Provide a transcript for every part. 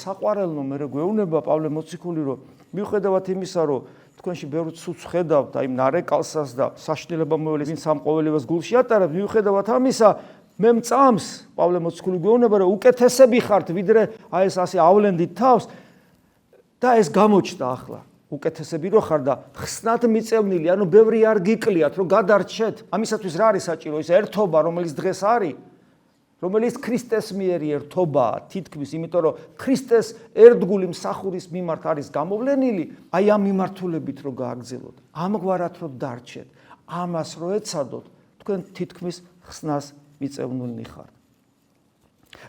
საყვარელო მე გვეუბნება პავლე მოციქული, რომ მიუხედავად იმისა, რომ თქვენში ბევრი ცუცს ხედავთ, აი ნარეკალსას და საშნელება მოველეს, ვინც ამ ყოველებას გულში ატარებს, მიუხედავად ამისა, მე მწამს პავლე მოციქული გვეუბნება, რომ უკეთესები ხართ, ვიდრე აი ეს ასე ავლენდით თავს და ეს გამოჩნდა ახლა. უკეთესები რო ხარ და ხსნად მიწევნილი, ანუ ბევრი არ გიკლიათ, რომ გადარჩეთ. ამისათვის რა არის საჭირო? ის ერთობა, რომელიც დღეს არის, რომელიც ქრისტეს მიერი ერთობაა, თითქმის, იმიტომ რომ ქრისტეს ერთგული მსახურის მიმართ არის გამოვლენილი, აი ამ მიმართულებით რო გააგრძელოთ, ამგვარად რო დარჩეთ, ამას რო ეცადოთ, თქვენ თითქმის ხსნას მიწევნილნი ხართ.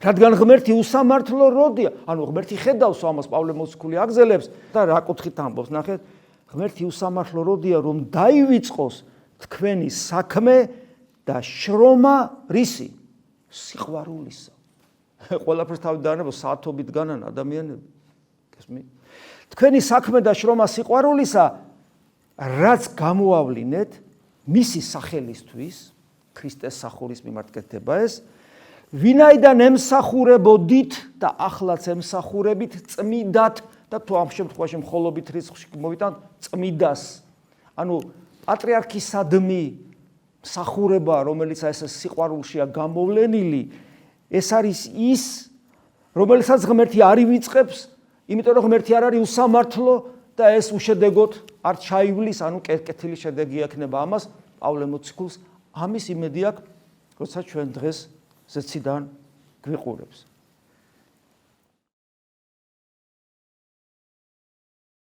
რადგან ღმერთი უსამართლო როდია, ანუ ღმერთი ხედავს ამას, პავლე მოციქული აგზელებს და რა კუთხით ამბობს, ნახეთ, ღმერთი უსამართლო როდია, რომ დაივიწყოს თქვენი საქმე და შრომა რისი? სიყვარულისა. ყველაფერს თავი დაანებოს საათობით განან ადამიანები. გესმით? თქვენი საქმე და შრომა სიყვარულისა, რაც გამოავლინეთ მისი სახელისთვის, ქრისტეს სახურის მიმართ კეთდება ეს, ვინაიდან ემსახურებოდით და ახლაც ემსახურებით წმიდად და თუ ამ შემთხვევაში მხოლობით რიცხვში მოვიტანთ წმიდას. ანუ პატრიარქისადმი მსახურება, რომელიც ეს სიყვარულშია გამოვლენილი, ეს არის ის, რომელსაც ღმერთი არ ივიწყებს, იმიტომ რომ ღმერთი არ არის უსამართლო და ეს უშედეგოდ არ ჩაივლის, ანუ კეთილი შედეგი ექნება ამას პავლე მოციქულს. ამის იმედი აქვს, როცა ჩვენ დღეს ზეციდან გვიყურებს.